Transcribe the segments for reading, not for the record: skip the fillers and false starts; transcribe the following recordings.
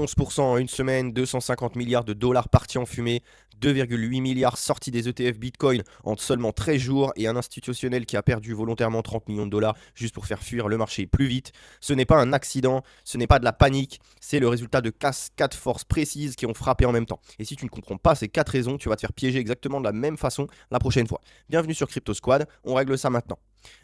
11% en une semaine, 250 milliards de dollars partis en fumée, 2,8 milliards sortis des ETF Bitcoin en seulement 13 jours et un institutionnel qui a perdu volontairement 30 millions de dollars juste pour faire fuir le marché plus vite. Ce n'est pas un accident, ce n'est pas de la panique, c'est le résultat de quatre forces précises qui ont frappé en même temps. Et si tu ne comprends pas ces 4 raisons, tu vas te faire piéger exactement de la même façon la prochaine fois. Bienvenue sur Crypto Squad, on règle ça maintenant.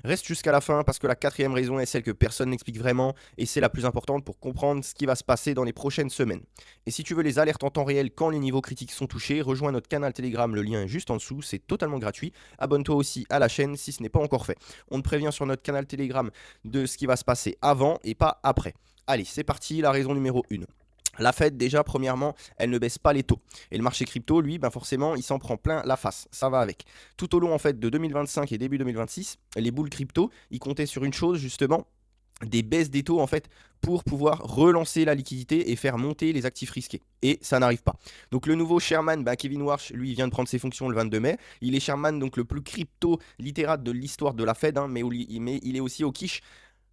Reste jusqu'à la fin parce que la quatrième raison est celle que personne n'explique vraiment et c'est la plus importante pour comprendre ce qui va se passer dans les prochaines semaines. Et si tu veux les alertes en temps réel quand les niveaux critiques sont touchés, rejoins notre canal Telegram, le lien est juste en dessous, c'est totalement gratuit. Abonne-toi aussi à la chaîne si ce n'est pas encore fait. On te prévient sur notre canal Telegram de ce qui va se passer avant et pas après. Allez, c'est parti, la raison numéro 1. La Fed, déjà, premièrement, elle ne baisse pas les taux. Et le marché crypto, lui, ben forcément, il s'en prend plein la face. Ça va avec. Tout au long, en fait, de 2025 et début 2026, les boules crypto, ils comptaient sur une chose, justement, des baisses des taux, en fait, pour pouvoir relancer la liquidité et faire monter les actifs risqués. Et ça n'arrive pas. Donc, le nouveau chairman, ben, Kevin Warsh, lui, il vient de prendre ses fonctions le 22 mai. Il est chairman, donc, le plus crypto littérate de l'histoire de la Fed, hein, mais il est aussi au quiche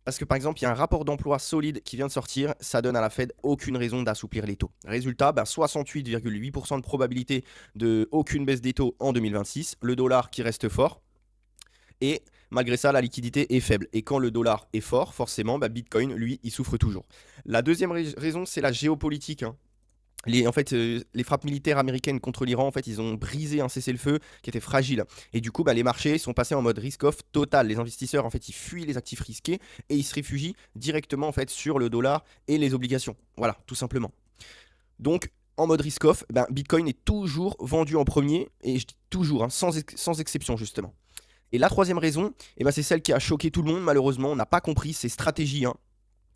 parce que par exemple, il y a un rapport d'emploi solide qui vient de sortir, ça donne à la Fed aucune raison d'assouplir les taux. Résultat, 68,8% de probabilité de aucune baisse des taux en 2026, le dollar qui reste fort, et malgré ça, la liquidité est faible. Et quand le dollar est fort, forcément, Bitcoin, lui, il souffre toujours. La deuxième raison, c'est la géopolitique, hein. Les frappes militaires américaines contre l'Iran, en fait, ils ont brisé un cessez-le-feu qui était fragile. Et du coup, les marchés sont passés en mode risk-off total. Les investisseurs, en fait, ils fuient les actifs risqués et ils se réfugient directement, en fait, sur le dollar et les obligations. Voilà, tout simplement. Donc, en mode risk-off, Bitcoin est toujours vendu en premier, et je dis toujours, hein, sans exception, justement. Et la troisième raison, c'est celle qui a choqué tout le monde, malheureusement. On n'a pas compris ces stratégies, hein.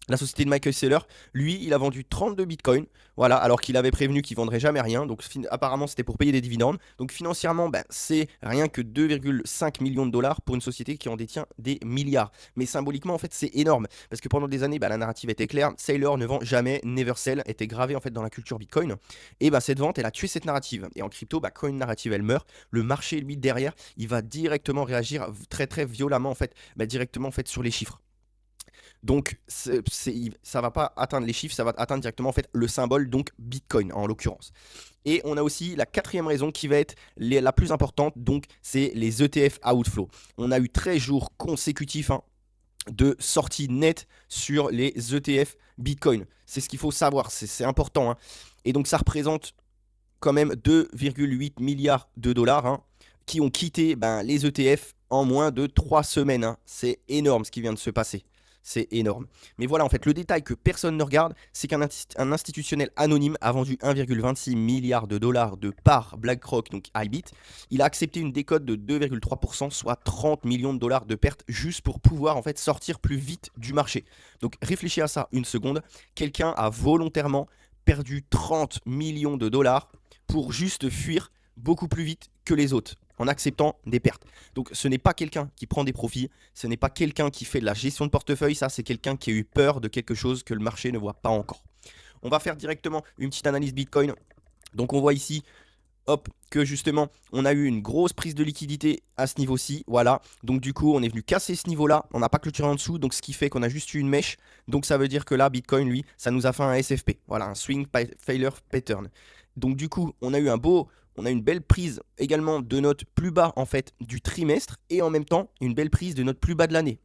La société de Michael Saylor, lui, il a vendu 32 bitcoins, voilà, alors qu'il avait prévenu qu'il vendrait jamais rien. Donc apparemment, c'était pour payer des dividendes. Donc financièrement, c'est rien que 2,5 millions de dollars pour une société qui en détient des milliards. Mais symboliquement, en fait, c'est énorme parce que pendant des années, la narrative était claire. Saylor ne vend jamais, never sell était gravé en fait dans la culture Bitcoin. Et cette vente, elle a tué cette narrative. Et en crypto, quand une narrative elle meurt, le marché lui derrière, il va directement réagir très très violemment en fait, directement en fait sur les chiffres. Donc, ça va pas atteindre les chiffres, ça va atteindre directement en fait le symbole, donc Bitcoin en l'occurrence. Et on a aussi la quatrième raison qui va être la plus importante, donc c'est les ETF outflow. On a eu 13 jours consécutifs, hein, de sortie nette sur les ETF Bitcoin. C'est ce qu'il faut savoir, c'est important, hein. Et donc ça représente quand même 2,8 milliards de dollars, hein, qui ont quitté les ETF en moins de 3 semaines, hein. C'est énorme ce qui vient de se passer. C'est énorme. Mais voilà, en fait, le détail que personne ne regarde, c'est qu'un institutionnel anonyme a vendu 1,26 milliard de dollars de parts BlackRock, donc Ibit. Il a accepté une décote de 2,3%, soit 30 millions de dollars de pertes, juste pour pouvoir en fait sortir plus vite du marché. Donc réfléchis à ça une seconde. Quelqu'un a volontairement perdu 30 millions de dollars pour juste fuir beaucoup plus vite que les autres en acceptant des pertes. Donc ce n'est pas quelqu'un qui prend des profits, ce n'est pas quelqu'un qui fait de la gestion de portefeuille, ça c'est quelqu'un qui a eu peur de quelque chose que le marché ne voit pas encore. On va faire directement une petite analyse Bitcoin. Donc on voit ici, hop, que justement on a eu une grosse prise de liquidité à ce niveau-ci, voilà. Donc du coup on est venu casser ce niveau-là, on n'a pas clôturé en dessous, donc ce qui fait qu'on a juste eu une mèche. Donc ça veut dire que là Bitcoin, lui, ça nous a fait un SFP, voilà, un Swing Failure Pattern. Donc du coup on a eu une belle prise également de notre plus bas en fait du trimestre et en même temps une belle prise de notre plus bas de l'année.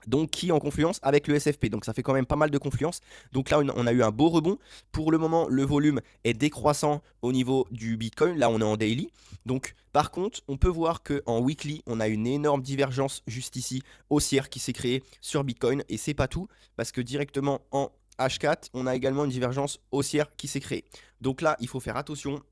Donc qui est en confluence avec le SFP. Donc ça fait quand même pas mal de confluence. Donc là on a eu un beau rebond. Pour le moment le volume est décroissant au niveau du Bitcoin. Là on est en daily. Donc par contre on peut voir qu'en weekly on a une énorme divergence juste ici haussière qui s'est créée sur Bitcoin. Et c'est pas tout parce que directement en H4 on a également une divergence haussière qui s'est créée. Donc là il faut faire attention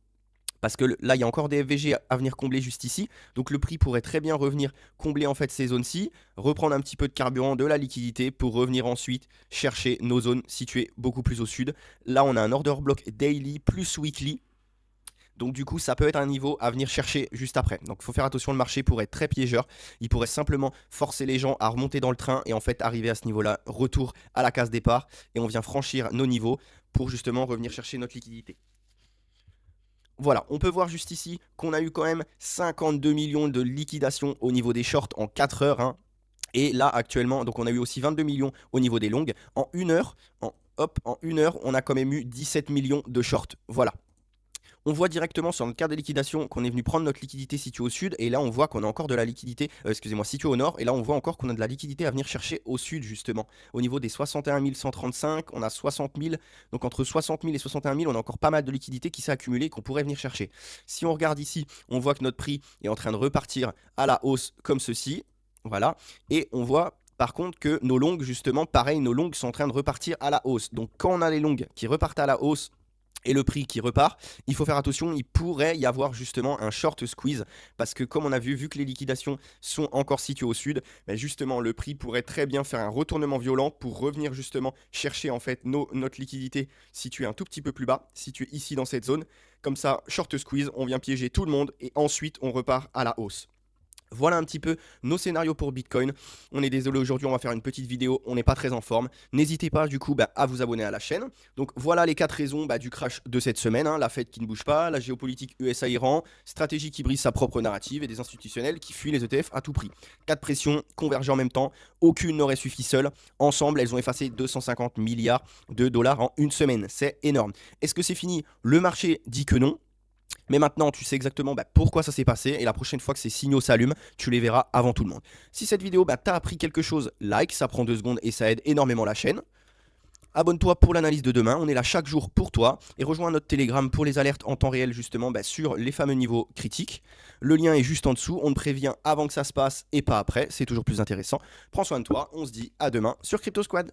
parce que là, il y a encore des FVG à venir combler juste ici. Donc le prix pourrait très bien revenir combler en fait ces zones-ci, reprendre un petit peu de carburant, de la liquidité pour revenir ensuite chercher nos zones situées beaucoup plus au sud. Là, on a un order block daily plus weekly. Donc du coup, ça peut être un niveau à venir chercher juste après. Donc il faut faire attention, le marché pourrait être très piégeur. Il pourrait simplement forcer les gens à remonter dans le train et en fait arriver à ce niveau-là, retour à la case départ. Et on vient franchir nos niveaux pour justement revenir chercher notre liquidité. Voilà, on peut voir juste ici qu'on a eu quand même 52 millions de liquidations au niveau des shorts en 4 heures, hein. Et là actuellement, donc on a eu aussi 22 millions au niveau des longues. En 1 heure, hop, en 1 heure, on a quand même eu 17 millions de shorts. Voilà. On voit directement sur notre carte de liquidation qu'on est venu prendre notre liquidité située au sud, et là on voit qu'on a encore de la liquidité, excusez-moi, située au nord, et là on voit encore qu'on a de la liquidité à venir chercher au sud justement. Au niveau des 61 135, on a 60 000, donc entre 60 000 et 61 000, on a encore pas mal de liquidité qui s'est accumulée et qu'on pourrait venir chercher. Si on regarde ici, on voit que notre prix est en train de repartir à la hausse comme ceci, voilà, et on voit par contre que nos longues, justement, pareil, nos longues sont en train de repartir à la hausse. Donc quand on a les longues qui repartent à la hausse, et le prix qui repart, il faut faire attention, il pourrait y avoir justement un short squeeze, parce que comme on a vu que les liquidations sont encore situées au sud, ben justement le prix pourrait très bien faire un retournement violent pour revenir justement chercher en fait notre liquidité située un tout petit peu plus bas, située ici dans cette zone. Comme ça, short squeeze, on vient piéger tout le monde et ensuite on repart à la hausse. Voilà un petit peu nos scénarios pour Bitcoin. On est désolé, aujourd'hui on va faire une petite vidéo, on n'est pas très en forme. N'hésitez pas du coup à vous abonner à la chaîne. Donc voilà les 4 raisons du crash de cette semaine, hein. La Fed qui ne bouge pas, la géopolitique USA-Iran, stratégie qui brise sa propre narrative et des institutionnels qui fuient les ETF à tout prix. 4 pressions convergent en même temps, aucune n'aurait suffi seule. Ensemble, elles ont effacé 250 milliards de dollars en une semaine. C'est énorme. Est-ce que c'est fini? Le marché dit que non. Mais maintenant, tu sais exactement pourquoi ça s'est passé, et la prochaine fois que ces signaux s'allument, tu les verras avant tout le monde. Si cette vidéo t'a appris quelque chose, like, ça prend 2 secondes et ça aide énormément la chaîne. Abonne-toi pour l'analyse de demain, on est là chaque jour pour toi, et rejoins notre Telegram pour les alertes en temps réel justement sur les fameux niveaux critiques. Le lien est juste en dessous, on te prévient avant que ça se passe et pas après, c'est toujours plus intéressant. Prends soin de toi, on se dit à demain sur Crypto Squad.